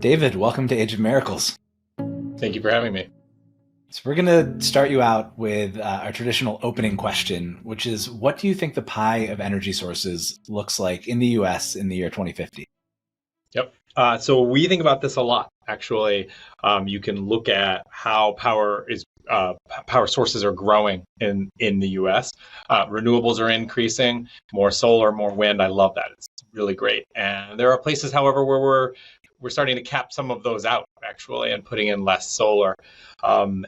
David, welcome to Age of Miracles. Thank you for having me. So we're going to start you out with our traditional opening question, which is, what do you think the pie of energy sources looks like in the US in the year 2050? Yep. So we think about this a lot, actually. You can look at how power sources are growing in the US. Renewables are increasing, more solar, more wind. I love that. It's really great. And there are places, however, where we're starting to cap some of those out, actually, and putting in less solar. And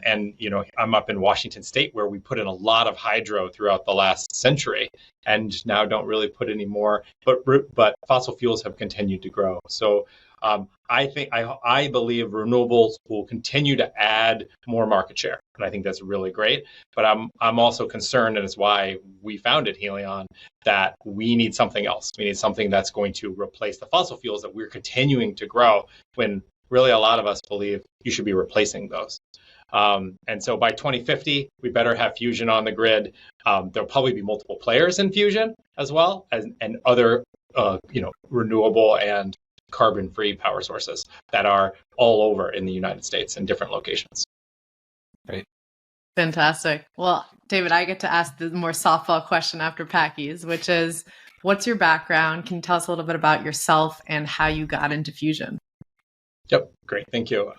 I'm up in Washington State, where we put in a lot of hydro throughout the last century, and now don't really put any more. But fossil fuels have continued to grow. So I believe renewables will continue to add more market share, and I think that's really great. But I'm also concerned, and it's why we founded Helion, that we need something else. We need something that's going to replace the fossil fuels that we're continuing to grow, when really a lot of us believe you should be replacing those. And so by 2050, we better have fusion on the grid. There'll probably be multiple players in fusion as well, and other renewable and carbon-free power sources that are all over in the United States in different locations. Great. Fantastic. Well, David, I get to ask the more softball question after Packy's, which is, what's your background? Can you tell us a little bit about yourself and how you got into fusion? Yep, great, thank you.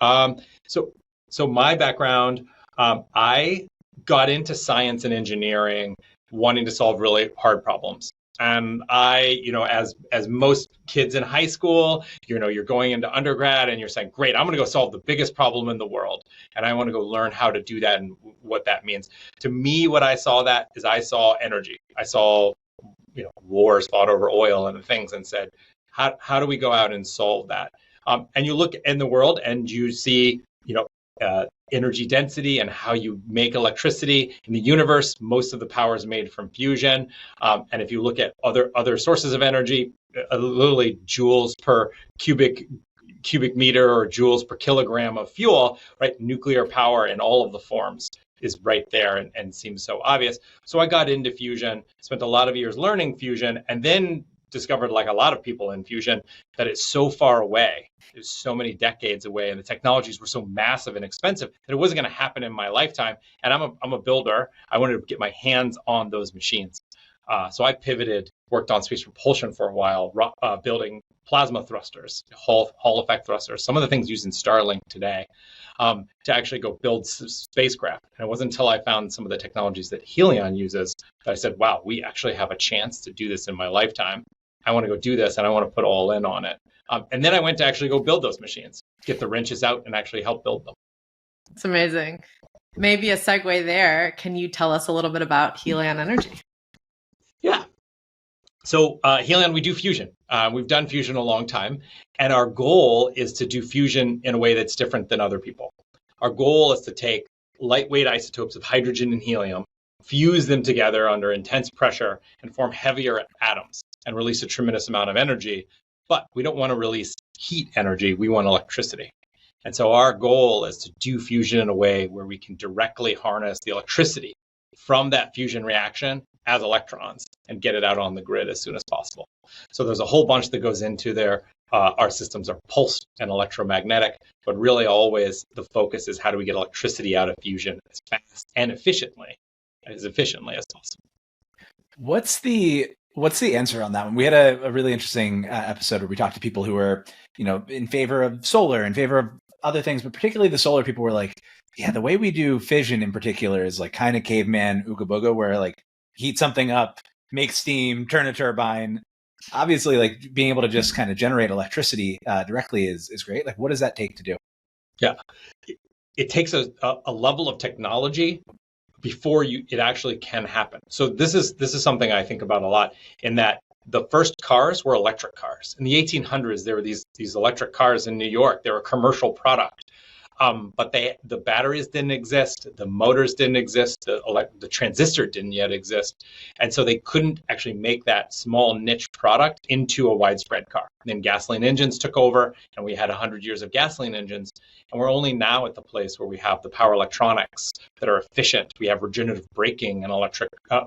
So my background, I got into science and engineering wanting to solve really hard problems. And I, as most kids in high school, you're going into undergrad and you're saying, great, I'm going to go solve the biggest problem in the world. And I want to go learn how to do that and what that means. To me, what I saw I saw energy. I saw, wars fought over oil and things, and said, how do we go out and solve that? And you look in the world and you see, energy density and how you make electricity in the universe. Most of the power is made from fusion. And if you look at other sources of energy, literally joules per cubic meter or joules per kilogram of fuel, right? Nuclear power in all of the forms is right there and seems so obvious. So I got into fusion, spent a lot of years learning fusion, and then discovered, like a lot of people in fusion, that it's so far away. It's so many decades away, and the technologies were so massive and expensive that it wasn't going to happen in my lifetime. And I'm a builder. I wanted to get my hands on those machines. So I pivoted, worked on space propulsion for a while, building plasma thrusters, Hall effect thrusters, some of the things used in Starlink today, to actually go build spacecraft. And it wasn't until I found some of the technologies that Helion uses that I said, wow, we actually have a chance to do this in my lifetime. I want to go do this, and I want to put all in on it. And then I went to actually go build those machines, get the wrenches out, and actually help build them. It's amazing. Maybe a segue there. Can you tell us a little bit about Helion Energy? Yeah. So Helion, we do fusion. We've done fusion a long time, and our goal is to do fusion in a way that's different than other people. Our goal is to take lightweight isotopes of hydrogen and helium, fuse them together under intense pressure, and form heavier atoms and release a tremendous amount of energy. But we don't want to release heat energy. We want electricity. And so our goal is to do fusion in a way where we can directly harness the electricity from that fusion reaction as electrons and get it out on the grid as soon as possible. So there's a whole bunch that goes into there. Our systems are pulsed and electromagnetic, but really always the focus is how do we get electricity out of fusion as fast and efficiently as possible. What's the answer on that one? We had a really interesting episode where we talked to people who were, in favor of solar, in favor of other things, but particularly the solar people were like, yeah, the way we do fission in particular is like kind of caveman ooga booga, where like heat something up, make steam, turn a turbine. Obviously, like being able to just kind of generate electricity directly is great. Like, what does that take to do? Yeah, it takes a level of technology before it actually can happen. So this is something I think about a lot, in that the first cars were electric cars. In the 1800s, there were these electric cars in New York. They were a commercial product. But the batteries didn't exist, the motors didn't exist, the transistor didn't yet exist. And so they couldn't actually make that small niche product into a widespread car. And then gasoline engines took over, and we had 100 years of gasoline engines. And we're only now at the place where we have the power electronics that are efficient. We have regenerative braking and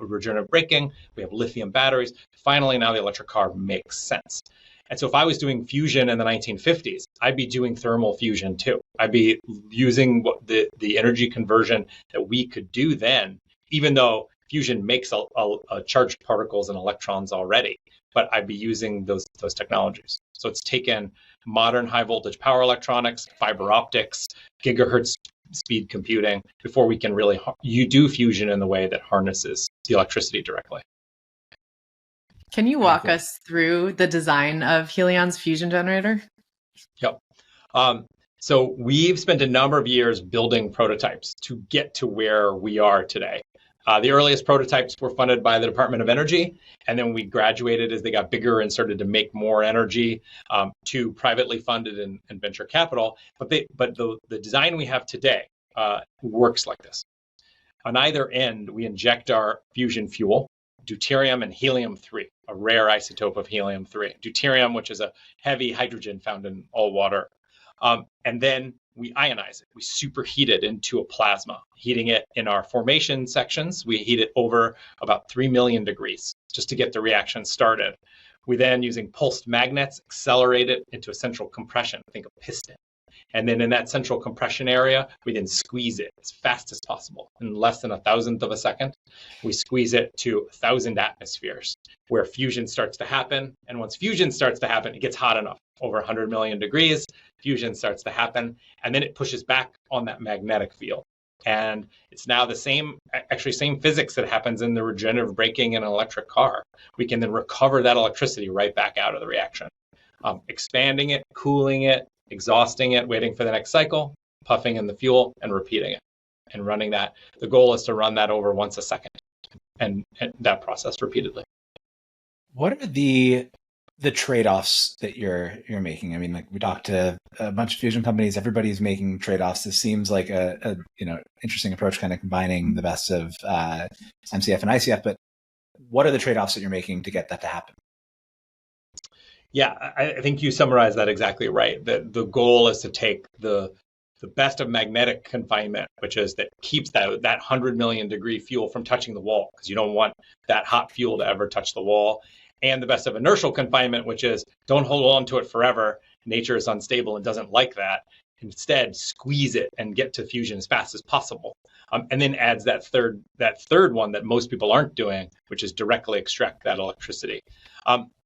regenerative braking. We have lithium batteries. Finally, now the electric car makes sense. And so if I was doing fusion in the 1950s, I'd be doing thermal fusion too. I'd be using the energy conversion that we could do then, even though fusion makes a charged particles and electrons already, but I'd be using those technologies. So it's taken modern high voltage power electronics, fiber optics, gigahertz speed computing before we can really do fusion in the way that harnesses the electricity directly. Can you walk us through the design of Helion's fusion generator? Yep. So we've spent a number of years building prototypes to get to where we are today. The earliest prototypes were funded by the Department of Energy, and then we graduated as they got bigger and started to make more energy to privately funded and venture capital. But the design we have today works like this. On either end, we inject our fusion fuel, deuterium and helium-3, a rare isotope of helium-3. Deuterium, which is a heavy hydrogen found in all water. And then we ionize it. We superheat it into a plasma, heating it in our formation sections. We heat it over about 3 million degrees just to get the reaction started. We then, using pulsed magnets, accelerate it into a central compression. Think of piston. And then in that central compression area, we then squeeze it as fast as possible. In less than 1,000th of a second, we squeeze it to 1,000 atmospheres, where fusion starts to happen. And once fusion starts to happen, it gets hot enough, over 100 million degrees, fusion starts to happen, and then it pushes back on that magnetic field. And it's now the same physics that happens in the regenerative braking in an electric car. We can then recover that electricity right back out of the reaction, expanding it, cooling it, exhausting it, waiting for the next cycle, puffing in the fuel, and repeating it and running that. The goal is to run that over once a second and that process repeatedly. What are the trade-offs that you're making? I mean, like, we talked to a bunch of fusion companies, everybody's making trade-offs. This seems like a interesting approach, kind of combining the best of MCF and ICF, but what are the trade-offs that you're making to get that to happen? Yeah, I think you summarized that exactly right. The goal is to take the best of magnetic confinement, which is that keeps that 100 million degree fuel from touching the wall, because you don't want that hot fuel to ever touch the wall. And the best of inertial confinement, which is don't hold on to it forever. Nature is unstable and doesn't like that. Instead, squeeze it and get to fusion as fast as possible. And then adds that third one that most people aren't doing, which is directly extract that electricity.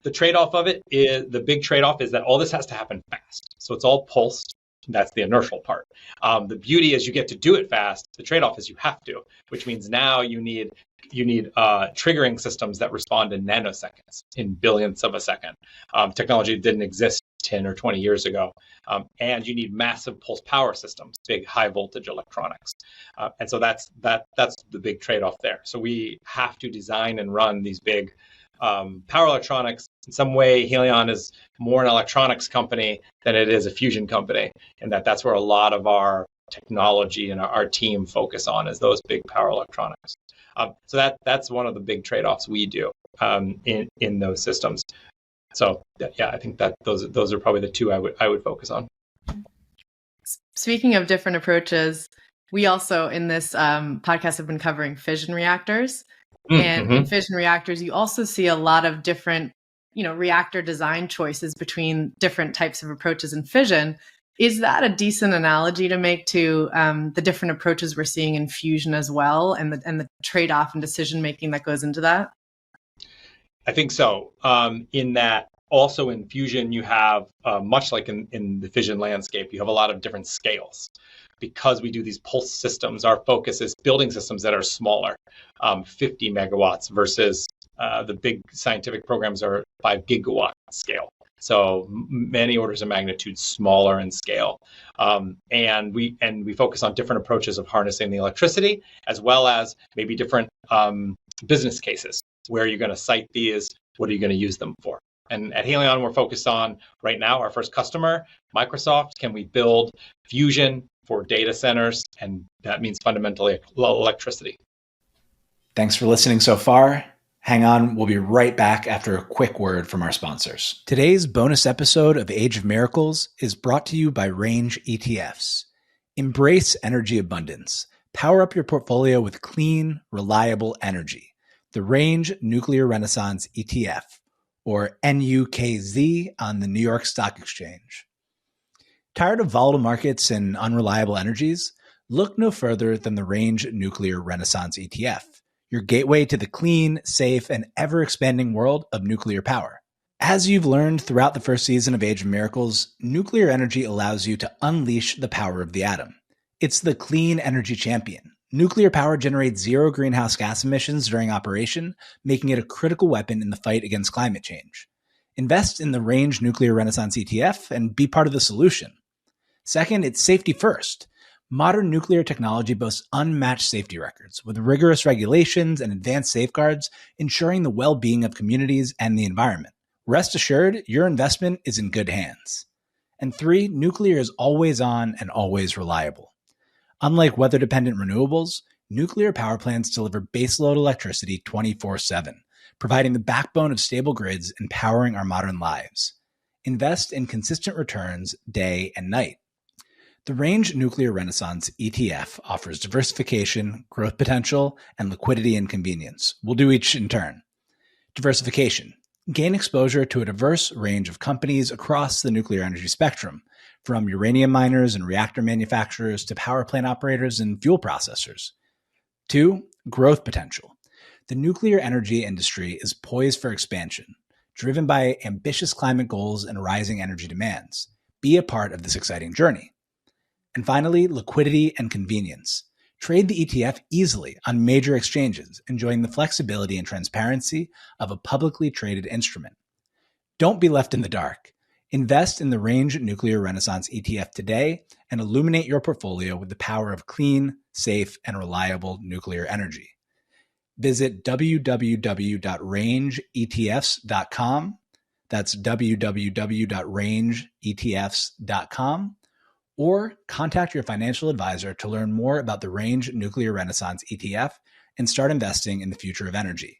The trade-off of it is, the big trade-off is that all this has to happen fast. So it's all pulsed. That's the inertial part. The beauty is you get to do it fast. The trade-off is you have to, which means now you need triggering systems that respond in nanoseconds, in billionths of a second. Technology didn't exist 10 or 20 years ago. And you need massive pulse power systems, big high voltage electronics. And so that's the big trade-off there. So we have to design and run these big power electronics. In some way, Helion is more an electronics company than it is a fusion company, and that's where a lot of our technology and our team focus on, is those big power electronics. So that's one of the big trade-offs we do in those systems. So yeah, I think that those are probably the two I would focus on. Speaking of different approaches, we also in this podcast have been covering fission reactors. And in fission reactors, you also see a lot of different, reactor design choices between different types of approaches in fission. Is that a decent analogy to make to the different approaches we're seeing in fusion as well, and the trade-off and decision-making that goes into that? I think so. In that, also in fusion, you have, much like in the fission landscape, you have a lot of different scales. Because we do these pulse systems, our focus is building systems that are smaller, 50 megawatts versus the big scientific programs are 5 gigawatt scale. So many orders of magnitude smaller in scale. And we focus on different approaches of harnessing the electricity, as well as maybe different business cases. Where you're going to site these, what are you going to use them for? And at Helion, we're focused on, right now, our first customer, Microsoft. Can we build fusion for data centers? And that means fundamentally electricity. Thanks for listening so far. Hang on, we'll be right back after a quick word from our sponsors. Today's bonus episode of Age of Miracles is brought to you by Range ETFs. Embrace energy abundance. Power up your portfolio with clean, reliable energy. The Range Nuclear Renaissance ETF. or NUKZ on the New York Stock Exchange. Tired of volatile markets and unreliable energies? Look no further than the Range Nuclear Renaissance ETF, your gateway to the clean, safe, and ever-expanding world of nuclear power. As you've learned throughout the first season of Age of Miracles, nuclear energy allows you to unleash the power of the atom. It's the clean energy champion. Nuclear power generates zero greenhouse gas emissions during operation, making it a critical weapon in the fight against climate change. Invest in the Range Nuclear Renaissance ETF and be part of the solution. Second, it's safety first. Modern nuclear technology boasts unmatched safety records, with rigorous regulations and advanced safeguards ensuring the well-being of communities and the environment. Rest assured, your investment is in good hands. And three, nuclear is always on and always reliable. Unlike weather-dependent renewables, nuclear power plants deliver baseload electricity 24/7, providing the backbone of stable grids and powering our modern lives. Invest in consistent returns day and night. The Range Nuclear Renaissance ETF offers diversification, growth potential, and liquidity and convenience. We'll do each in turn. Diversification. Gain exposure to a diverse range of companies across the nuclear energy spectrum, from uranium miners and reactor manufacturers to power plant operators and fuel processors. 2. Growth potential. The nuclear energy industry is poised for expansion, driven by ambitious climate goals and rising energy demands. Be a part of this exciting journey. And finally, liquidity and convenience. Trade the ETF easily on major exchanges, enjoying the flexibility and transparency of a publicly traded instrument. Don't be left in the dark. Invest in the Range Nuclear Renaissance ETF today and illuminate your portfolio with the power of clean, safe, and reliable nuclear energy. Visit www.rangeetfs.com. That's www.rangeetfs.com. Or contact your financial advisor to learn more about the Range Nuclear Renaissance ETF and start investing in the future of energy.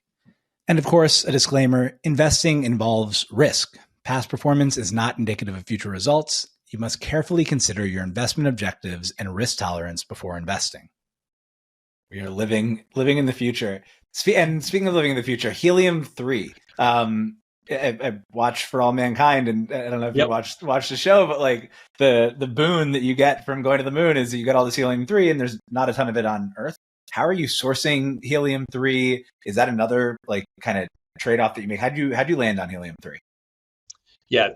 And of course, a disclaimer, investing involves risk. Past performance is not indicative of future results. You must carefully consider your investment objectives and risk tolerance before investing. We are living in the future. And speaking of living in the future, Helium-3. I watched For All Mankind, and I don't know if you watched the show, but like the boon that you get from going to the moon is that you get all this Helium-3, and there's not a ton of it on Earth. How are you sourcing Helium-3? Is that another like kind of trade-off that you make? How'd you land on Helium-3? Yeah,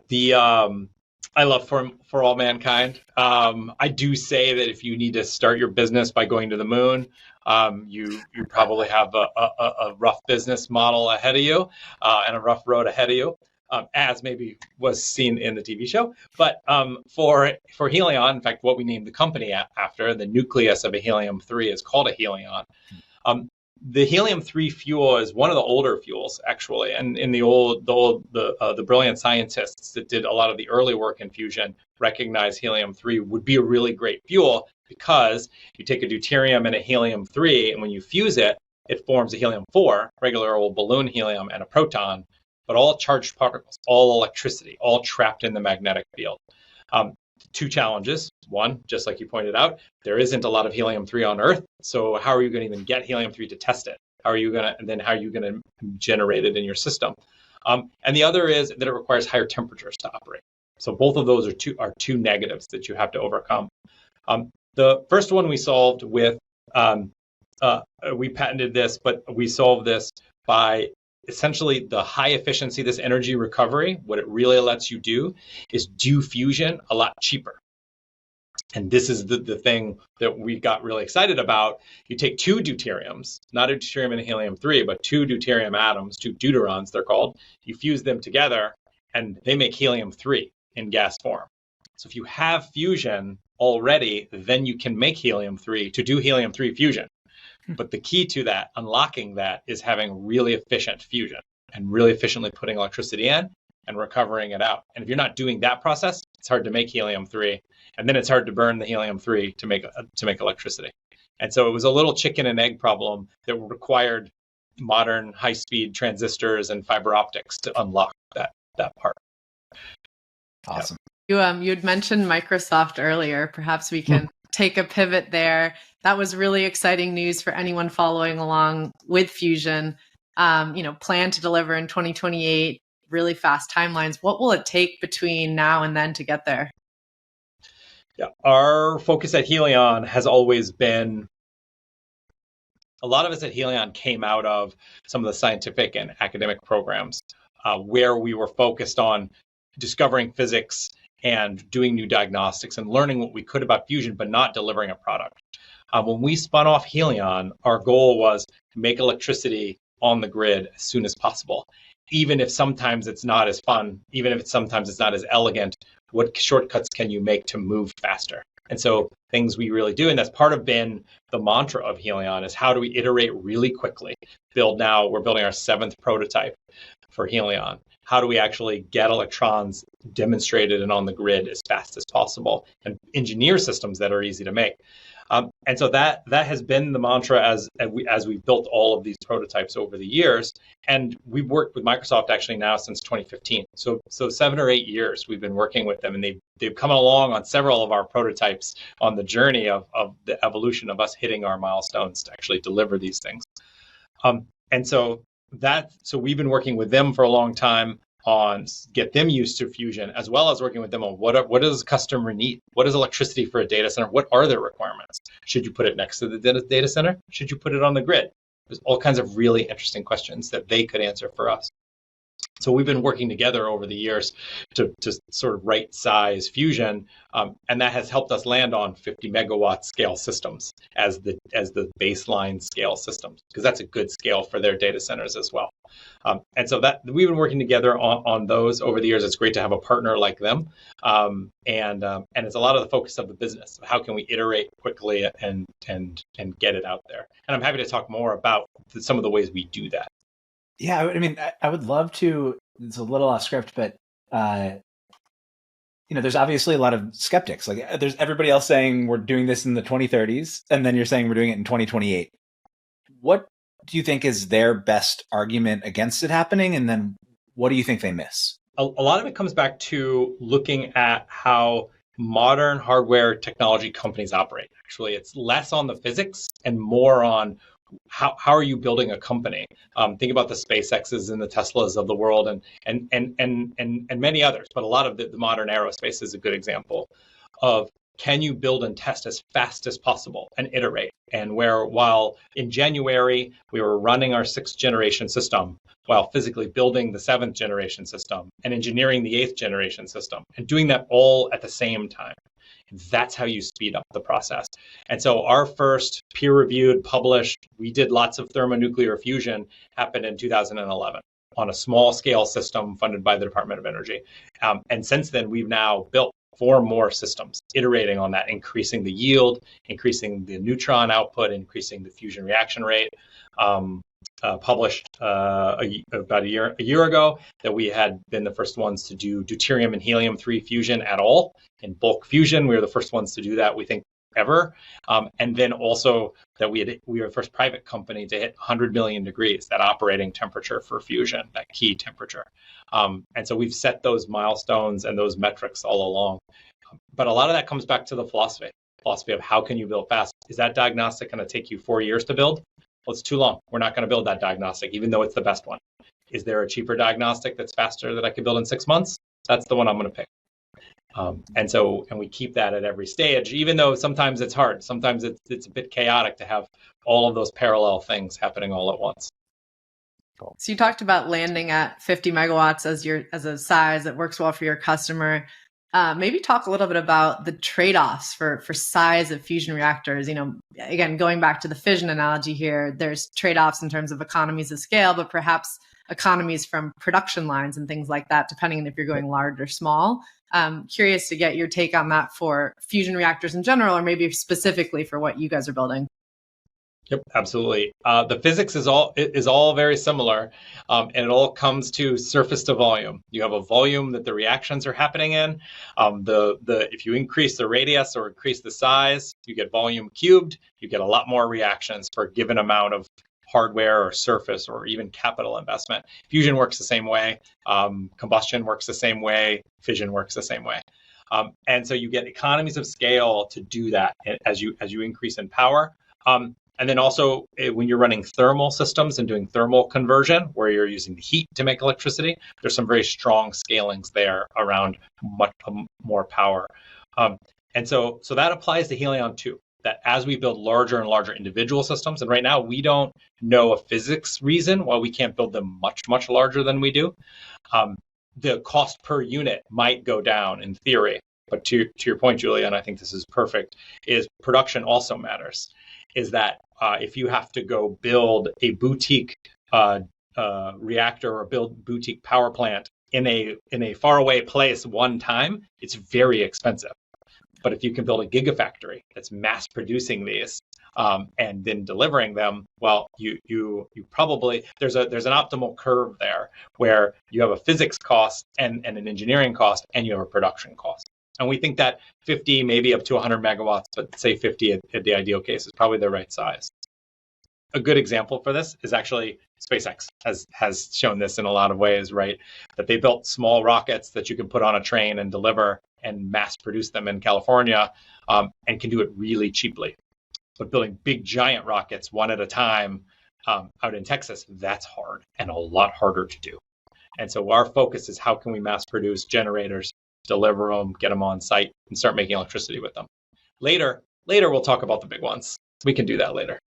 I love For All Mankind. I do say that if you need to start your business by going to the moon, you probably have a rough business model ahead of you and a rough road ahead of you, as maybe was seen in the TV show. But for Helion, in fact, what we named the company after, the nucleus of a Helium-3 is called a Helion. The Helium-3 fuel is one of the older fuels, actually, and in the brilliant scientists that did a lot of the early work in fusion recognized Helium-3 would be a really great fuel because you take a deuterium and a Helium-3, and when you fuse it, it forms a Helium-4, regular old balloon helium, and a proton, but all charged particles, all electricity, all trapped in the magnetic field. Two challenges. One, just like you pointed out, there isn't a lot of Helium-3 on Earth. So how are you going to even get Helium-3 to test it? How are you going to generate it in your system? And the other is that it requires higher temperatures to operate. So both of those are two negatives that you have to overcome. The first one we solved with, we patented this, but we solved this by essentially the high efficiency, this energy recovery. What it really lets you do is do fusion a lot cheaper. And this is the thing that we got really excited about. You take two deuteriums, not a deuterium and a Helium-3, but two deuterium atoms, two deuterons they're called. You fuse them together and they make Helium-3 in gas form. So if you have fusion already, then you can make Helium-3 to do Helium-3 fusion. But the key to that, unlocking that, is having really efficient fusion and really efficiently putting electricity in and recovering it out. And if you're not doing that process, it's hard to make Helium-3. And then it's hard to burn the Helium-3 to make electricity. And so it was a little chicken and egg problem that required modern high-speed transistors and fiber optics to unlock that part. Awesome. Yeah. You had mentioned Microsoft earlier. Perhaps we can take a pivot there. That was really exciting news for anyone following along with Fusion. Plan to deliver in 2028, really fast timelines. What will it take between now and then to get there? Yeah, our focus at Helion has always been, a lot of us at Helion came out of some of the scientific and academic programs where we were focused on discovering physics and doing new diagnostics and learning what we could about fusion, but not delivering a product. When we spun off Helion, our goal was to make electricity on the grid as soon as possible. Even if sometimes it's not as fun, even if sometimes it's not as elegant, what shortcuts can you make to move faster? And so things we really do, and that's part of been the mantra of Helion, is how do we iterate really quickly? We're building our 7th prototype for Helion. How do we actually get electrons demonstrated and on the grid as fast as possible and engineer systems that are easy to make? And so that has been the mantra as we've built all of these prototypes over the years. And we've worked with Microsoft actually now since 2015. So 7 or 8 years we've been working with them, and they've come along on several of our prototypes on the journey of the evolution of us hitting our milestones to actually deliver these things. And so we've been working with them for a long time on get them used to fusion, as well as working with them on what does the customer need? What is electricity for a data center? What are their requirements? Should you put it next to the data center? Should you put it on the grid? There's all kinds of really interesting questions that they could answer for us. So we've been working together over the years to sort of right size fusion, and that has helped us land on 50 megawatt scale systems as the baseline scale systems, because that's a good scale for their data centers as well. And so that we've been working together on those over the years. It's great to have a partner like them, and it's a lot of the focus of the business. How can we iterate quickly and get it out there? And I'm happy to talk more about some of the ways we do that. Yeah, I mean, I would love to. It's a little off script, but there's obviously a lot of skeptics. Like, there's everybody else saying we're doing this in the 2030s, and then you're saying we're doing it in 2028. What do you think is their best argument against it happening, and then what do you think they miss? A lot of it comes back to looking at how modern hardware technology companies operate. Actually, it's less on the physics and more on how are you building a company? Think about the SpaceXs and the Teslas of the world, and many others. But a lot of the modern aerospace is a good example of, can you build and test as fast as possible and iterate? And while in January we were running our 6th generation system, while physically building the 7th generation system and engineering the 8th generation system, and doing that all at the same time. That's how you speed up the process. And so our first peer-reviewed, published, we did lots of thermonuclear fusion, happened in 2011 on a small-scale system funded by the Department of Energy. And since then, we've now built 4 more systems, iterating on that, increasing the yield, increasing the neutron output, increasing the fusion reaction rate. Published about a year ago that we had been the first ones to do deuterium and helium-3 fusion at all. In bulk fusion, we were the first ones to do that, we think, ever. And then also that we were the first private company to hit 100 million degrees, that operating temperature for fusion, that key temperature. And so we've set those milestones and those metrics all along. But a lot of that comes back to the philosophy of how can you build fast? Is that diagnostic going to take you 4 years to build? Well, it's too long. We're not going to build that diagnostic, even though it's the best one. Is there a cheaper diagnostic that's faster that I could build in 6 months? That's the one I'm going to pick. And we keep that at every stage, even though sometimes it's hard. Sometimes it's a bit chaotic to have all of those parallel things happening all at once. Cool. So you talked about landing at 50 megawatts as a size that works well for your customer. Maybe talk a little bit about the trade-offs for size of fusion reactors. Again, going back to the fission analogy here, there's trade-offs in terms of economies of scale, but perhaps economies from production lines and things like that, depending on if you're going large or small. Curious to get your take on that for fusion reactors in general, or maybe specifically for what you guys are building. Yep, absolutely. The physics is all very similar, and it all comes to surface to volume. You have a volume that the reactions are happening in. If you increase the radius or increase the size, you get volume cubed. You get a lot more reactions for a given amount of hardware or surface or even capital investment. Fusion works the same way. Combustion works the same way. Fission works the same way. And so you get economies of scale to do that as you increase in power. And then also when you're running thermal systems and doing thermal conversion, where you're using the heat to make electricity, there's some very strong scalings there around much more power. And so that applies to Helion too, that as we build larger and larger individual systems, and right now we don't know a physics reason why we can't build them much, much larger than we do. The cost per unit might go down in theory. But to your point, Julia, and I think this is perfect, is production also matters. Is that if you have to go build a boutique reactor or build boutique power plant in a faraway place one time, it's very expensive. But if you can build a gigafactory that's mass producing these and then delivering them, well, you probably there's an optimal curve there where you have a physics cost and an engineering cost, and you have a production cost. And we think that 50, maybe up to 100 megawatts, but say 50 at the ideal case is probably the right size. A good example for this is actually SpaceX has shown this in a lot of ways, right? That they built small rockets that you can put on a train and deliver and mass produce them in California and can do it really cheaply. But building big giant rockets one at a time out in Texas, that's hard and a lot harder to do. And so our focus is how can we mass produce generators, deliver them, get them on site, and start making electricity with them. Later, we'll talk about the big ones. We can do that later.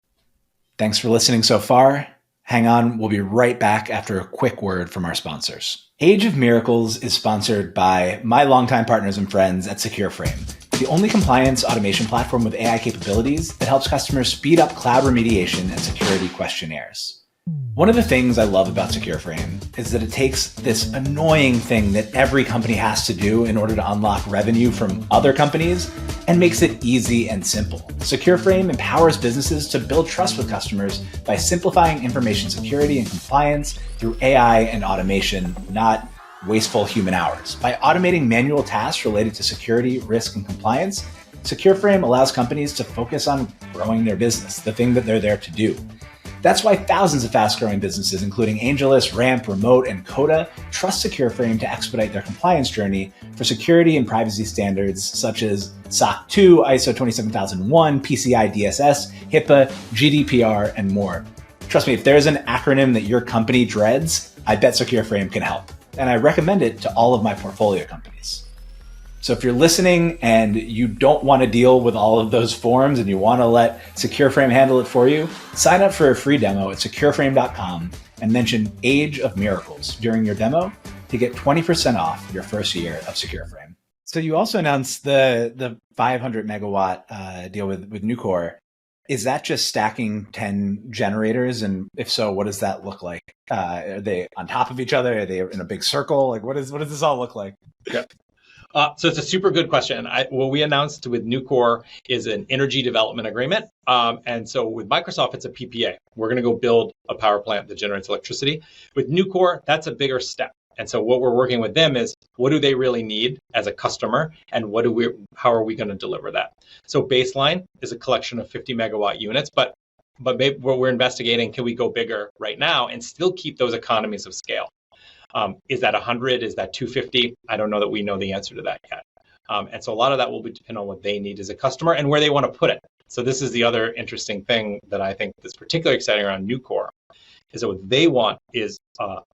Thanks for listening so far. Hang on, we'll be right back after a quick word from our sponsors. Age of Miracles is sponsored by my longtime partners and friends at SecureFrame, the only compliance automation platform with AI capabilities that helps customers speed up cloud remediation and security questionnaires. One of the things I love about SecureFrame is that it takes this annoying thing that every company has to do in order to unlock revenue from other companies and makes it easy and simple. SecureFrame empowers businesses to build trust with customers by simplifying information security and compliance through AI and automation, not wasteful human hours. By automating manual tasks related to security, risk, and compliance, SecureFrame allows companies to focus on growing their business, the thing that they're there to do. That's why thousands of fast-growing businesses, including AngelList, Ramp, Remote, and Coda, trust SecureFrame to expedite their compliance journey for security and privacy standards such as SOC 2, ISO 27001, PCI DSS, HIPAA, GDPR, and more. Trust me, if there's an acronym that your company dreads, I bet SecureFrame can help. And I recommend it to all of my portfolio companies. So if you're listening and you don't want to deal with all of those forms and you want to let SecureFrame handle it for you, sign up for a free demo at secureframe.com and mention Age of Miracles during your demo to get 20% off your first year of SecureFrame. So you also announced the 500 megawatt deal with Nucor. Is that just stacking 10 generators? And if so, what does that look like? Are they on top of each other? Are they in a big circle? Like what does this all look like? Yeah. So it's a super good question. What we announced with Nucor is an energy development agreement. And so with Microsoft, it's a PPA. We're going to go build a power plant that generates electricity. With Nucor, that's a bigger step. And so what we're working with them is what do they really need as a customer, and how are we going to deliver that? So baseline is a collection of 50 megawatt units, but maybe what we're investigating, can we go bigger right now and still keep those economies of scale? Is that 100? Is that 250? I don't know that we know the answer to that yet. And so a lot of that will depend on what they need as a customer and where they want to put it. So this is the other interesting thing that I think is particularly exciting around Nucor, is that what they want is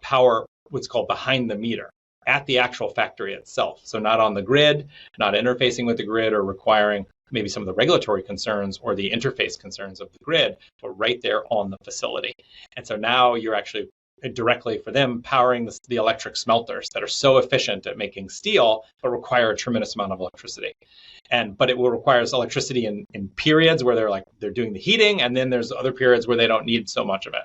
power, what's called behind the meter, at the actual factory itself. So not on the grid, not interfacing with the grid or requiring maybe some of the regulatory concerns or the interface concerns of the grid, but right there on the facility. And so now you're actually directly for them powering the electric smelters that are so efficient at making steel, but require a tremendous amount of electricity. But it will require electricity in periods where they're doing the heating, and then there's other periods where they don't need so much of it.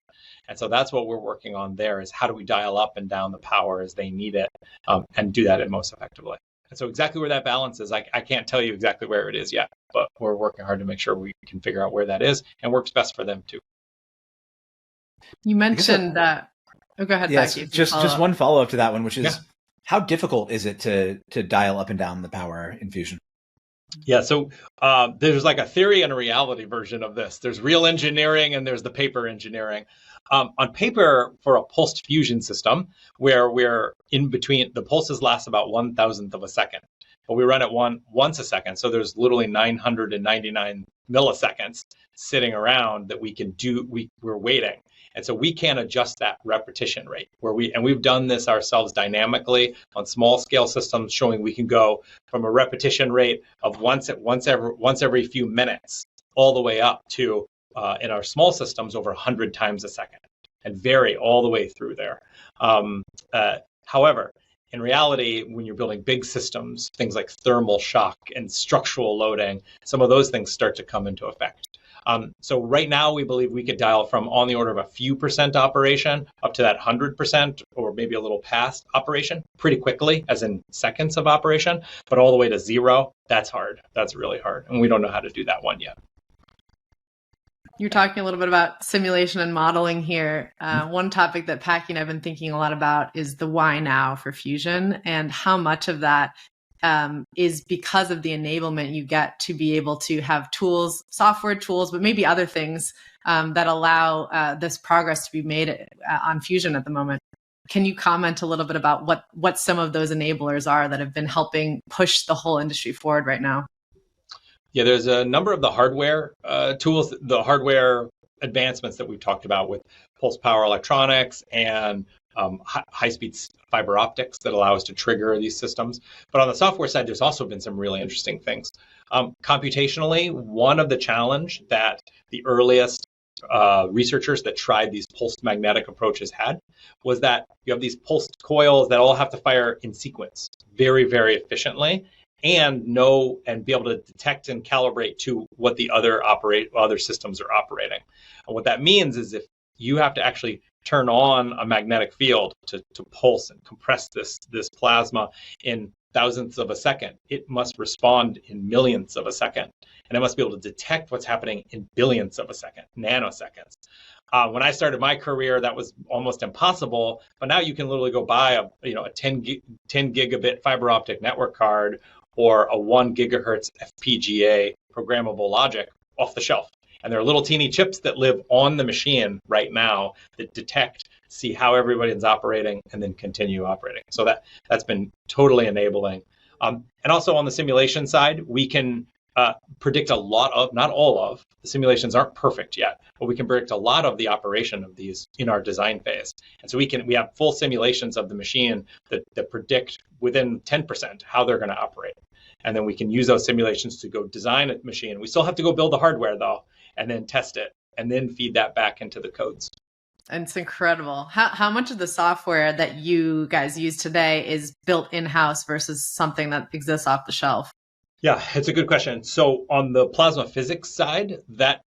And so that's what we're working on there, is how do we dial up and down the power as they need it, and do that most effectively. And so exactly where that balance is, I can't tell you exactly where it is yet, but we're working hard to make sure we can figure out where that is and works best for them too. You mentioned that. Oh, go ahead, yes, Packy. Just one follow-up to that one, which is how difficult is it to dial up and down the power in fusion? Yeah, so there's like a theory and a reality version of this. There's real engineering and there's the paper engineering. On paper, for a pulsed fusion system, where we're in between, the pulses last about 1,000th of a second, but we run it once a second. So there's literally 999 milliseconds sitting around that we can do. We're waiting. And so we can adjust that repetition rate we've done this ourselves dynamically on small scale systems, showing we can go from a repetition rate of once every few minutes all the way up to in our small systems over 100 times a second, and vary all the way through there. However, in reality, when you're building big systems, things like thermal shock and structural loading, some of those things start to come into effect. So right now, we believe we could dial from on the order of a few percent operation up to that 100% or maybe a little past operation pretty quickly, as in seconds of operation, but all the way to zero, that's hard. That's really hard. And we don't know how to do that one yet. You're talking a little bit about simulation and modeling here. One topic that Packy and I've been thinking a lot about is the why now for fusion, and how much of that is because of the enablement you get to be able to have tools, software tools, but maybe other things that allow this progress to be made on fusion at the moment. Can you comment a little bit about what some of those enablers are that have been helping push the whole industry forward right now? Yeah, there's a number of the hardware tools, the hardware advancements that we've talked about with pulse power electronics and high-speed fiber optics that allow us to trigger these systems. But on the software side, there's also been some really interesting things. Computationally, one of the challenge that the earliest researchers that tried these pulsed magnetic approaches had was that you have these pulsed coils that all have to fire in sequence very, very efficiently, and be able to detect and calibrate to what the other systems are operating. And what that means is if you have to actually turn on a magnetic field to pulse and compress this plasma in thousandths of a second, it must respond in millionths of a second. And it must be able to detect what's happening in billionths of a second, nanoseconds. When I started my career, that was almost impossible. But now you can literally go buy a 10 gigabit fiber optic network card or a 1 gigahertz FPGA programmable logic off the shelf. And there are little teeny chips that live on the machine right now that detect, see how everybody's operating, and then continue operating. So that's been totally enabling. And also on the simulation side, we can predict a lot of, not all of, the simulations aren't perfect yet, but we can predict a lot of the operation of these in our design phase. And so we have full simulations of the machine that predict within 10% how they're going to operate. And then we can use those simulations to go design a machine. We still have to go build the hardware though, and then test it, and then feed that back into the codes. And it's incredible. How much of the software that you guys use today is built in-house versus something that exists off the shelf? Yeah, it's a good question. So on the plasma physics side, that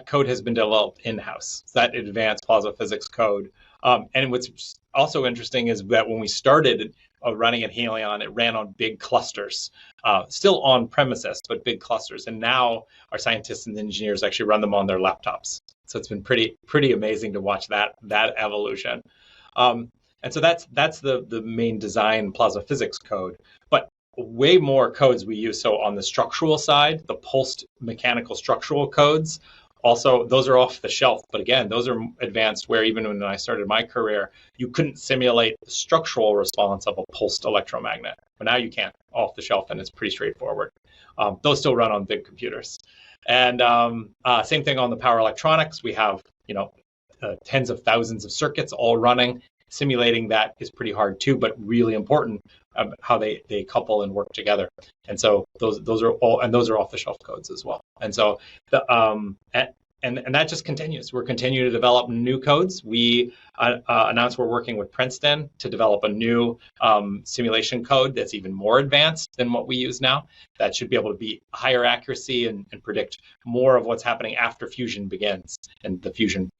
code has been developed in-house, that advanced plasma physics code. And what's also interesting is that when we started running at Helion, it ran on big clusters, still on premises, but big clusters. And now our scientists and engineers actually run them on their laptops. So it's been pretty amazing to watch that evolution. And so that's the main design plasma physics code. But way more codes we use. So on the structural side, the pulsed mechanical structural codes, also, those are off the shelf. But again, those are advanced where even when I started my career, you couldn't simulate the structural response of a pulsed electromagnet. But now you can off the shelf, and it's pretty straightforward. Those still run on big computers. And same thing on the power electronics. We have tens of thousands of circuits all running. Simulating that is pretty hard too, but really important how they couple and work together. And so those are off the shelf codes as well. And so and that just continues. We're continuing to develop new codes. We announced we're working with Princeton to develop a new simulation code that's even more advanced than what we use now. That should be able to be higher accuracy and predict more of what's happening after fusion begins and the fusion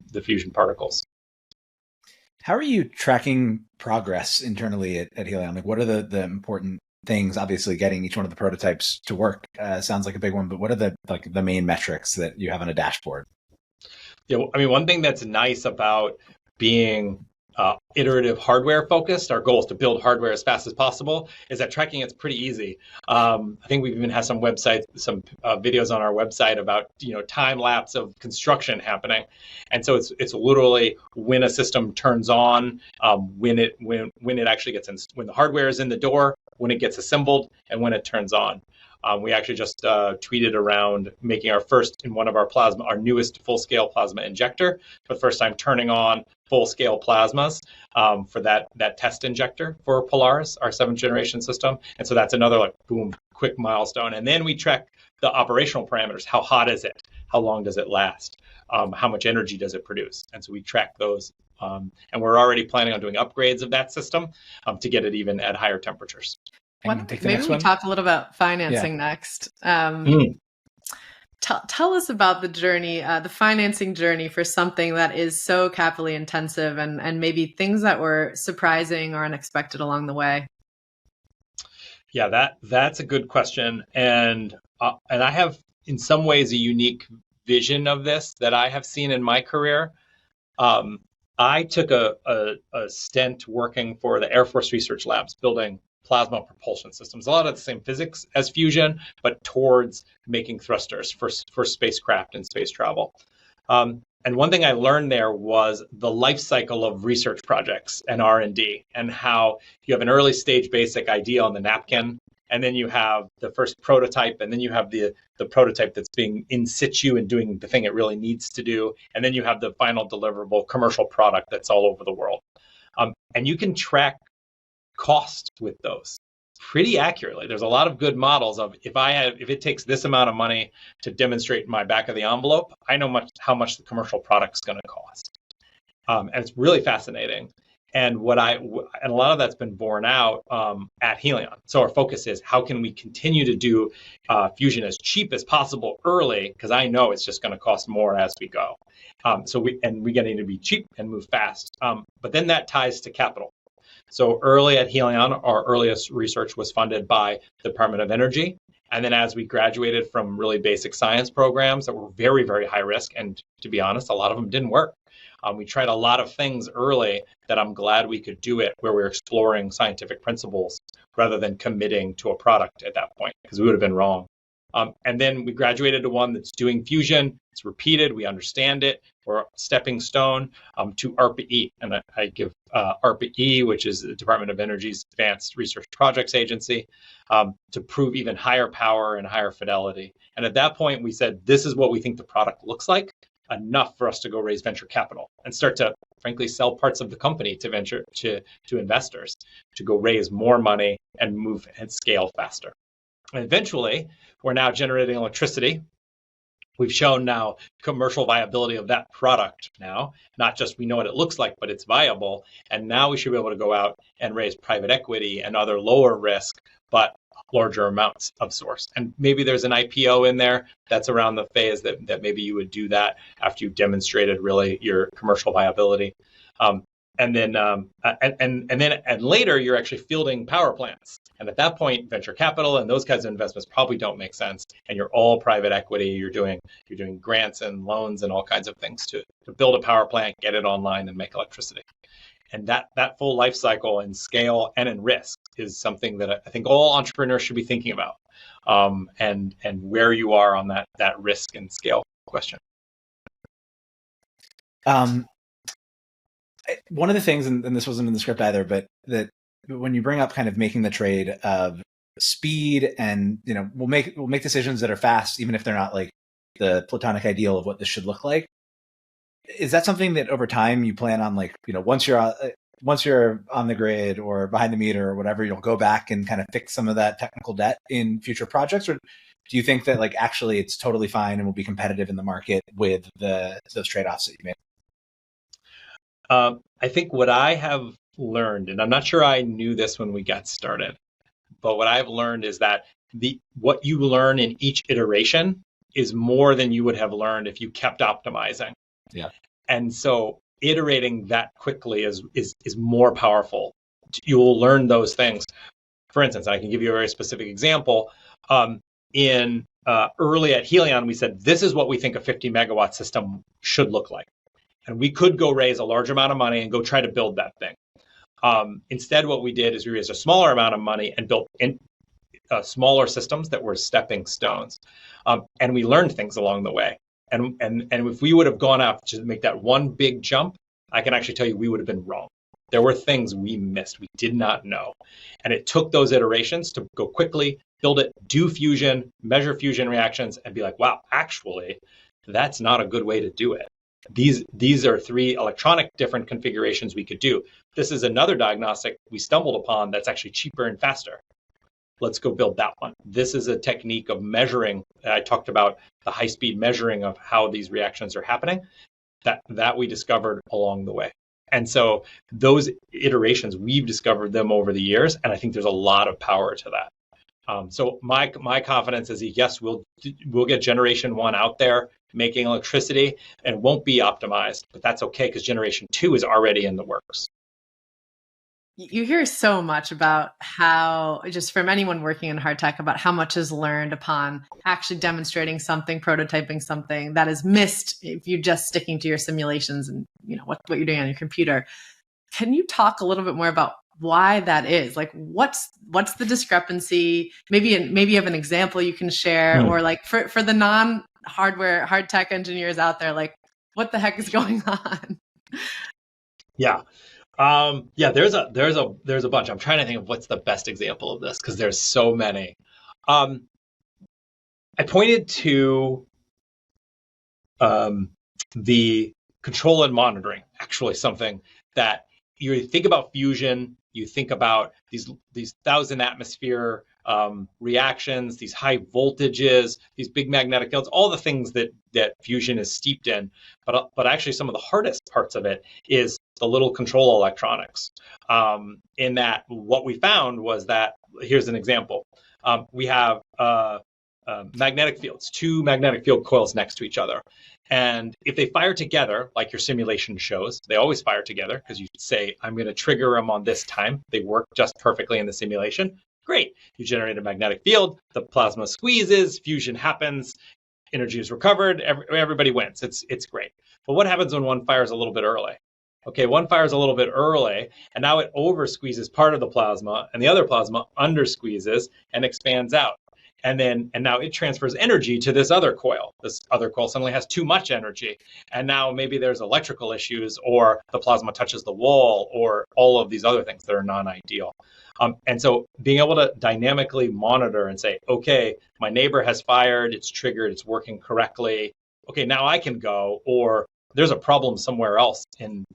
particles. How are you tracking progress internally at Helion? Like, what are the important things? Obviously, getting each one of the prototypes to work sounds like a big one, but what are the main metrics that you have on a dashboard? Yeah, I mean, one thing that's nice about being iterative hardware focused, our goal is to build hardware as fast as possible, is that tracking it's pretty easy. I think we've even had some videos on our website about time lapse of construction happening, and so it's literally when a system turns on, when it actually gets in, when the hardware is in the door, when it gets assembled, and when it turns on. We actually just tweeted around making our first in one of our newest full-scale plasma injector for the first time, turning on full-scale plasmas for that test injector for Polaris, our 7th generation system. And so that's another boom, quick milestone. And then we track the operational parameters. How hot is it? How long does it last? How much energy does it produce? And so we track those. And we're already planning on doing upgrades of that system to get it even at higher temperatures. Maybe we talk a little about financing next. Tell us about the journey, the financing journey for something that is so capitally intensive, and maybe things that were surprising or unexpected along the way. Yeah, that's a good question, and I have in some ways a unique vision of this that I have seen in my career. I took a stint working for the Air Force Research Labs, building plasma propulsion systems. A lot of the same physics as fusion, but towards making thrusters for spacecraft and space travel. And one thing I learned there was the life cycle of research projects and R&D, and how you have an early stage basic idea on the napkin, and then you have the first prototype, and then you have the prototype that's being in situ and doing the thing it really needs to do, and then you have the final deliverable commercial product that's all over the world. And you can track cost with those pretty accurately. There's a lot of good models of if it takes this amount of money to demonstrate my back of the envelope, I know how much the commercial product's going to cost. And it's really fascinating. And a lot of that's been borne out at Helion. So our focus is how can we continue to do fusion as cheap as possible early, because I know it's just going to cost more as we go. So we need to be cheap and move fast. But then that ties to capital. So early at Helion, our earliest research was funded by the Department of Energy. And then as we graduated from really basic science programs that were very, very high risk, and to be honest, a lot of them didn't work. We tried a lot of things early that I'm glad we could do it, where we were exploring scientific principles rather than committing to a product at that point, because we would have been wrong. And then we graduated to one that's doing fusion. It's repeated. We understand it. We're a stepping stone to ARPA-E. And I give ARPA-E, which is the Department of Energy's Advanced Research Projects Agency, to prove even higher power and higher fidelity. And at that point, we said, this is what we think the product looks like, enough for us to go raise venture capital and start to, frankly, sell parts of the company to investors to go raise more money and move and scale faster. And eventually, we're now generating electricity. We've shown now commercial viability of that product now, not just we know what it looks like, but it's viable. And now we should be able to go out and raise private equity and other lower risk, but larger amounts of source. And maybe there's an IPO in there. That's around the phase that maybe you would do that after you've demonstrated really your commercial viability. And later you're actually fielding power plants. And at that point, venture capital and those kinds of investments probably don't make sense. And you're all private equity. You're doing grants and loans and all kinds of things to build a power plant, get it online, and make electricity. And that full life cycle in scale and in risk is something that I think all entrepreneurs should be thinking about, and where you are on that risk and scale question. One of the things, and this wasn't in the script either, but that when you bring up kind of making the trade of speed and, we'll make decisions that are fast, even if they're not like the platonic ideal of what this should look like. Is that something that over time you plan on, like, once you're on the grid or behind the meter or whatever, you'll go back and kind of fix some of that technical debt in future projects? Or do you think that like actually it's totally fine and will be competitive in the market with those trade-offs that you made? I think what I have learned, and I'm not sure I knew this when we got started, but what I've learned is that what you learn in each iteration is more than you would have learned if you kept optimizing. Yeah. And so iterating that quickly is more powerful. You will learn those things. For instance, I can give you a very specific example. Early at Helion, we said, this is what we think a 50 megawatt system should look like. And we could go raise a large amount of money and go try to build that thing. Instead, what we did is we raised a smaller amount of money and built smaller systems that were stepping stones. And we learned things along the way. And if we would have gone out to make that one big jump, I can actually tell you we would have been wrong. There were things we missed, we did not know. And it took those iterations to go quickly, build it, do fusion, measure fusion reactions, and be like, wow, actually, that's not a good way to do it. These are 3 electronic different configurations we could do. This is another diagnostic we stumbled upon that's actually cheaper and faster. Let's go build that one. This is a technique of measuring. I talked about the high-speed measuring of how these reactions are happening, that we discovered along the way. And so those iterations, we've discovered them over the years, and I think there's a lot of power to that. So my confidence is, yes, we'll get generation 1 out there making electricity and won't be optimized, but that's okay because generation 2 is already in the works. You hear so much about how, just from anyone working in hard tech, about how much is learned upon actually demonstrating something, prototyping something that is missed if you're just sticking to your simulations and what you're doing on your computer. Can you talk a little bit more about why that is? Like, what's the discrepancy? Maybe you have an example you can share, or like for the non-hardware hard tech engineers out there, like what the heck is going on? Yeah. There's a bunch. I'm trying to think of what's the best example of this because there's so many. I pointed to the control and monitoring, actually something that you think about fusion, you think about these 1,000 atmosphere reactions, these high voltages, these big magnetic fields, all the things that fusion is steeped in. But actually some of the hardest parts of it is the little control electronics. In that, what we found was that, here's an example. We have magnetic fields, 2 magnetic field coils next to each other. And if they fire together, like your simulation shows, they always fire together because you say, I'm going to trigger them on this time. They work just perfectly in the simulation. Great. You generate a magnetic field, the plasma squeezes, fusion happens, energy is recovered, everybody wins. It's great. But what happens when one fires a little bit early? Okay, one fires a little bit early, and now it over squeezes part of the plasma, and the other plasma under squeezes and expands out. And now it transfers energy to this other coil. This other coil suddenly has too much energy. And now maybe there's electrical issues, or the plasma touches the wall, or all of these other things that are non-ideal. And so being able to dynamically monitor and say, okay, my neighbor has fired, it's triggered, it's working correctly. Okay, now I can go, or there's a problem somewhere else. In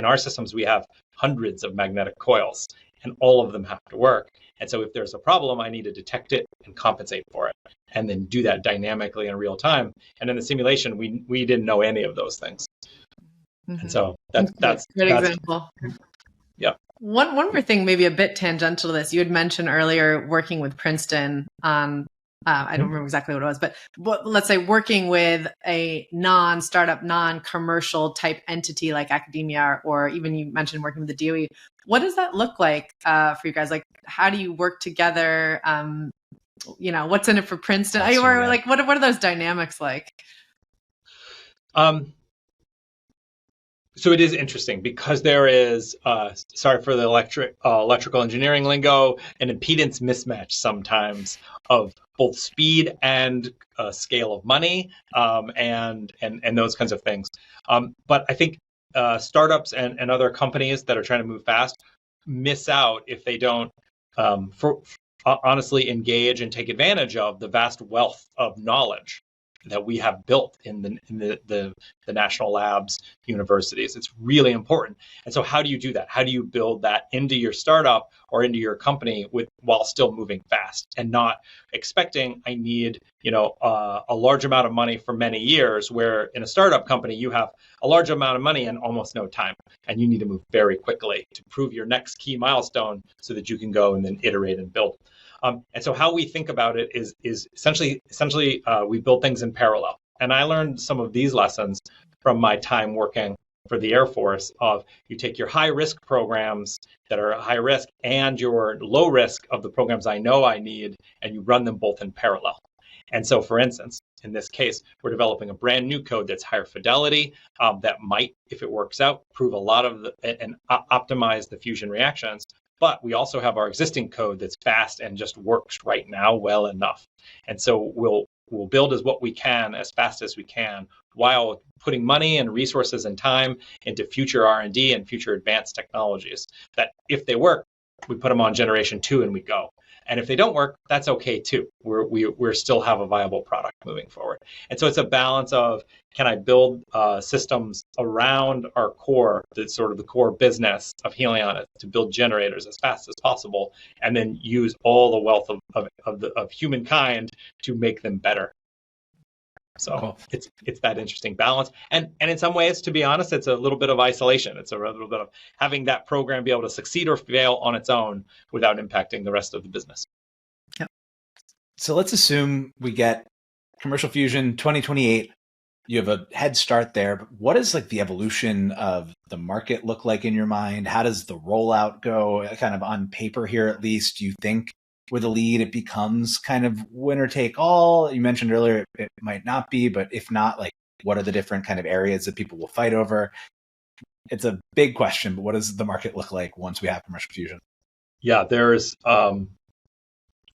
our systems, we have hundreds of magnetic coils, and all of them have to work. And so if there's a problem, I need to detect it and compensate for it, and then do that dynamically in real time. And in the simulation, we didn't know any of those things. Mm-hmm. And so that's a good example. Yeah. One more thing, maybe a bit tangential to this. You had mentioned earlier working with Princeton on, I don't remember exactly what it was, but let's say working with a non-startup, non-commercial type entity like academia, or even you mentioned working with the DOE. What does that look like for you guys? Like, how do you work together? What's in it for Princeton? Or like, what are those dynamics like? So it is interesting because there is, sorry for the electrical engineering lingo, an impedance mismatch sometimes of both speed and scale of money, and those kinds of things. But I think startups and other companies that are trying to move fast miss out if they don't honestly engage and take advantage of the vast wealth of knowledge that we have built in the national labs, universities. It's really important. And so how do you do that? How do you build that into your startup or into your company while still moving fast and not expecting I need, a large amount of money for many years, where in a startup company, you have a large amount of money and almost no time. And you need to move very quickly to prove your next key milestone so that you can go and then iterate and build. And so how we think about it is essentially we build things in parallel. And I learned some of these lessons from my time working for the Air Force. Of you take your high risk programs that are high risk and your low risk of the programs I know I need, and you run them both in parallel. And so, for instance, in this case, we're developing a brand new code that's higher fidelity that might, if it works out, prove a lot of and optimize the fusion reactions. But we also have our existing code that's fast and just works right now well enough. And so we'll build as what we can as fast as we can, while putting money and resources and time into future R&D and future advanced technologies that if they work, we put them on generation 2 and we go. And if they don't work, that's okay too. We're still have a viable product moving forward. And so it's a balance of, can I build systems around our core, that's sort of the core business of Helion, to build generators as fast as possible, and then use all the wealth of humankind to make them better. So cool. It's that interesting balance. And in some ways, to be honest, it's a little bit of isolation. It's a little bit of having that program be able to succeed or fail on its own without impacting the rest of the business. Yep. So let's assume we get commercial fusion 2028. You have a head start there. But what does like the evolution of the market look like in your mind? How does the rollout go, kind of on paper here at least? Do you think with a lead, it becomes kind of winner take all? You mentioned earlier it might not be, but if not, like what are the different kind of areas that people will fight over? It's a big question, but what does the market look like once we have commercial fusion? Yeah, there's in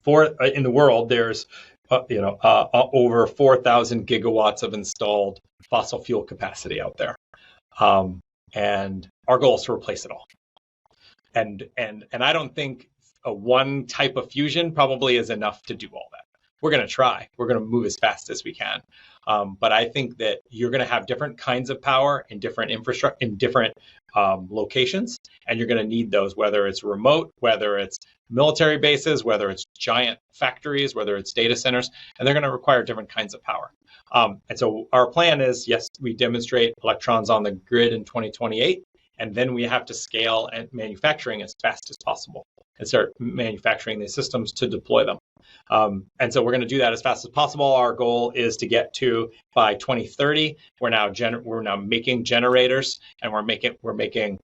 the world, there's over 4,000 gigawatts of installed fossil fuel capacity out there, and our goal is to replace it all. And I don't think one type of fusion probably is enough to do all that. We're going to try. We're going to move as fast as we can. But I think that you're going to have different kinds of power in different infrastructure, in different locations, and you're going to need those, whether it's remote, whether it's military bases, whether it's giant factories, whether it's data centers, and they're going to require different kinds of power. And so our plan is, yes, we demonstrate electrons on the grid in 2028, and then we have to scale and manufacturing as fast as possible and start manufacturing these systems to deploy them. And so we're going to do that as fast as possible. Our goal is to get to, by 2030, we're now making generators, and we're making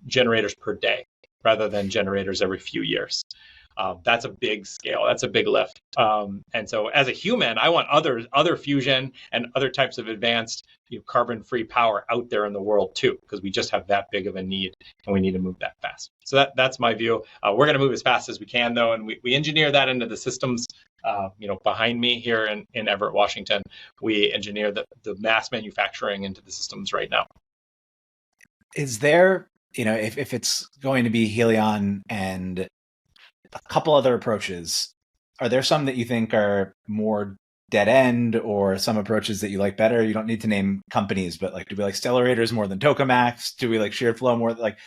generators per day rather than generators every few years. That's a big scale. That's a big lift. And so as a human, I want other fusion and other types of advanced carbon-free power out there in the world too, because we just have that big of a need, and we need to move that fast. So that's my view. We're going to move as fast as we can, though, and we engineer that into the systems. Behind me here in Everett, Washington, we engineer the mass manufacturing into the systems right now. Is there, if it's going to be Helion and a couple other approaches, are there some that you think are more dead end, or some approaches that you like better? You don't need to name companies, but like, do we like stellarators more than tokamaks? Do we like sheared flow more? Like,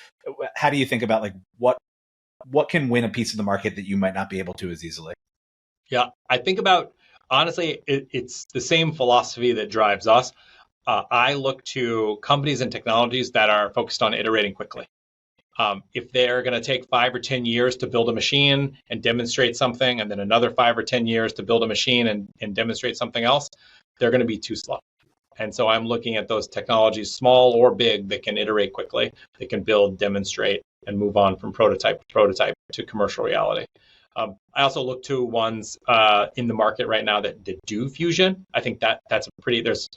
how do you think about like what can win a piece of the market that you might not be able to as easily? Yeah, I think about, honestly, it's the same philosophy that drives us. I look to companies and technologies that are focused on iterating quickly. If they're going to take 5 or 10 years to build a machine and demonstrate something, and then another 5 or 10 years to build a machine and demonstrate something else, they're going to be too slow. And so I'm looking at those technologies, small or big, that can iterate quickly. They can build, demonstrate, and move on from prototype to commercial reality. I also look to ones in the market right now that do fusion. I think that's there's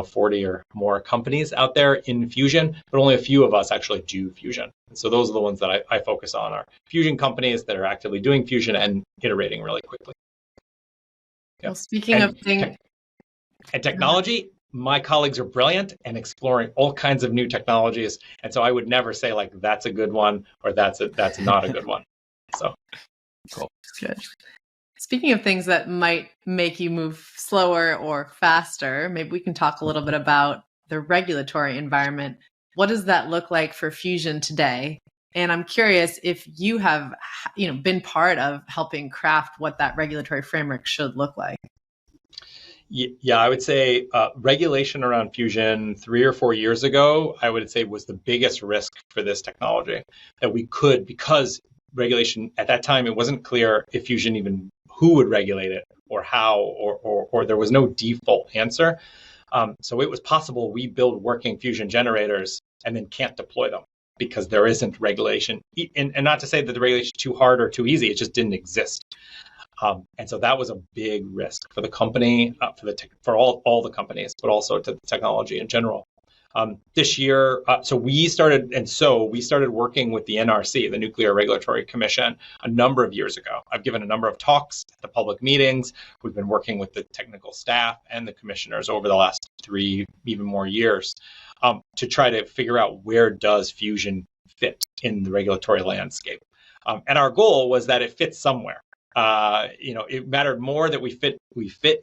40 or more companies out there in fusion, but only a few of us actually do fusion. And so those are the ones that I focus on, are fusion companies that are actively doing fusion and iterating really quickly. Yeah. Well, speaking of things... And technology, my colleagues are brilliant and exploring all kinds of new technologies. And so I would never say like, that's a good one, or that's not a good one. So cool. Good. Speaking of things that might make you move slower or faster, maybe we can talk a little bit about the regulatory environment. What does that look like for fusion today? And I'm curious if you have, been part of helping craft what that regulatory framework should look like. Yeah, I would say regulation around fusion 3 or 4 years ago, I would say, was the biggest risk for this technology that we could, because regulation at that time, it wasn't clear if fusion even who would regulate it or how, or there was no default answer. So it was possible we build working fusion generators and then can't deploy them because there isn't regulation. And not to say that the regulation is too hard or too easy, it just didn't exist. And so that was a big risk for the company, for all the companies, but also to the technology in general. This year, we started working with the NRC, the Nuclear Regulatory Commission, a number of years ago. I've given a number of talks at the public meetings. We've been working with the technical staff and the commissioners over the last 3, even more years, to try to figure out where does fusion fit in the regulatory landscape. And our goal was that it fits somewhere. It mattered more that we fit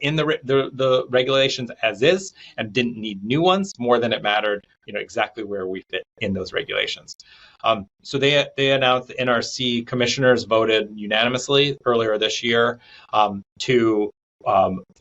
in the regulations as is and didn't need new ones more than it mattered, exactly where we fit in those regulations. So they announced the NRC commissioners voted unanimously earlier this year to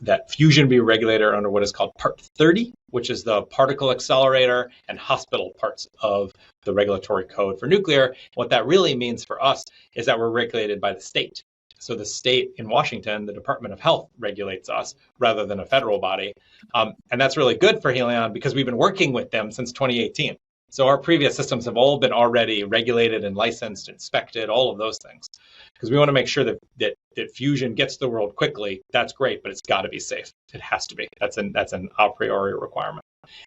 that fusion be regulated under what is called Part 30, which is the particle accelerator and hospital parts of the regulatory code for nuclear. What that really means for us is that we're regulated by the state. So the state in Washington, the Department of Health, regulates us rather than a federal body. And that's really good for Helion because we've been working with them since 2018. So our previous systems have all been already regulated and licensed, inspected, all of those things. Because we want to make sure that fusion gets to the world quickly. That's great, but it's got to be safe. It has to be. That's an a priori requirement.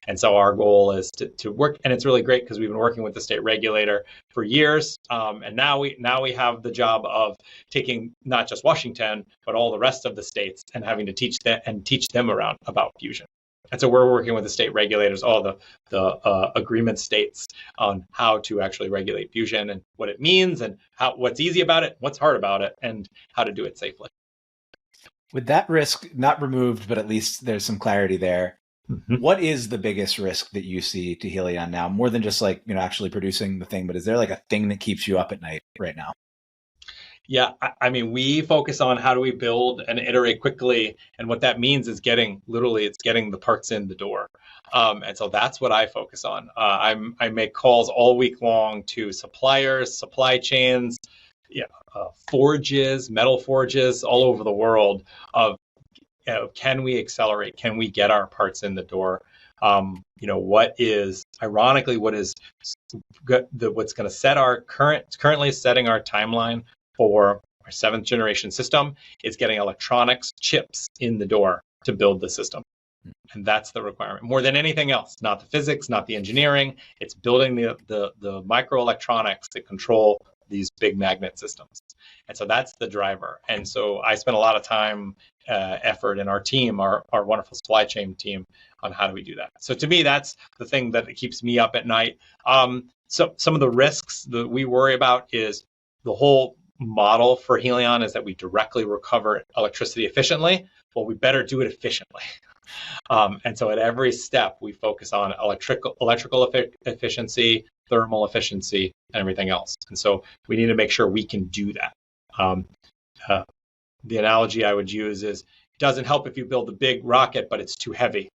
And so our goal is to work, and it's really great because we've been working with the state regulator for years, and now we have the job of taking not just Washington but all the rest of the states and having to teach them around about fusion. And so we're working with the state regulators, all the agreement states, on how to actually regulate fusion and what it means and what's easy about it, what's hard about it, and how to do it safely. With that risk not removed, but at least there's some clarity there. Mm-hmm. What is the biggest risk that you see to Helion now? More than just actually producing the thing, but is there a thing that keeps you up at night right now? Yeah, I mean, we focus on how do we build and iterate quickly, and what that means is getting the parts in the door, and so that's what I focus on. I make calls all week long to suppliers, supply chains, forges, metal forges all over the world. Can we accelerate? Can we get our parts in the door? What's going to set currently setting our timeline for our 7th generation system is getting electronics chips in the door to build the system. And that's the requirement more than anything else, not the physics, not the engineering. It's building the microelectronics that control these big magnet systems. And so that's the driver. And so I spent a lot of time, effort in our team, our wonderful supply chain team, on how do we do that. So to me, that's the thing that keeps me up at night. So some of the risks that we worry about is the whole model for Helion is that we directly recover electricity efficiently. Well, we better do it efficiently. And so at every step, we focus on electrical efficiency, thermal efficiency, and everything else. And so we need to make sure we can do that. The analogy I would use is, it doesn't help if you build a big rocket, but it's too heavy.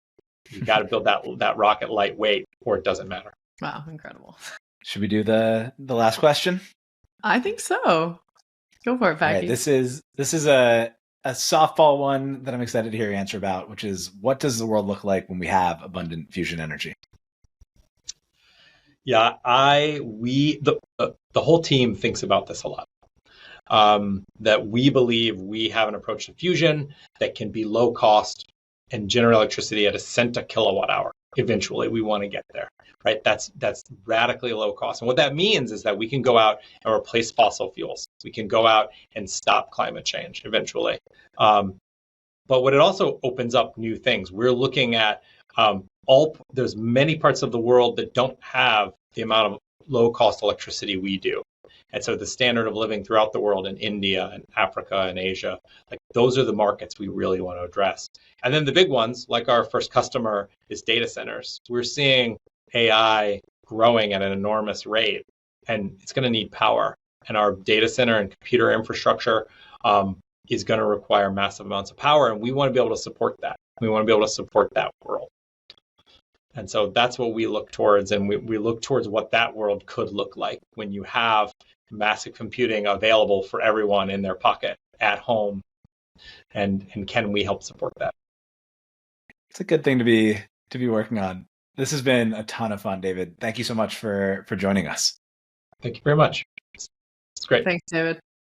You got to build that rocket lightweight, or it doesn't matter. Wow, incredible. Should we do the last question? I think so. Go for it, Packy. Right, this is a softball one that I'm excited to hear your answer about, which is, what does the world look like when we have abundant fusion energy? Yeah, the whole team thinks about this a lot. That we believe we have an approach to fusion that can be low cost and generate electricity at $0.01 a kilowatt hour. Eventually, we want to get there, right? That's radically low cost. And what that means is that we can go out and replace fossil fuels. We can go out and stop climate change eventually. But what it also opens up new things. We're looking at there's many parts of the world that don't have the amount of low cost electricity we do. And so the standard of living throughout the world in India and Africa and Asia, those are the markets we really want to address. And then the big ones, like our first customer, is data centers. We're seeing AI growing at an enormous rate, and it's going to need power. And our data center and computer infrastructure is going to require massive amounts of power, and we want to be able to support that. We want to be able to support that world. And so that's what we look towards, and we look towards what that world could look like when you have massive computing available for everyone in their pocket at home, and can we help support that? It's a good thing to be working on. This has been a ton of fun, David. Thank you so much for joining us. Thank you very much. It's great. Thanks, David.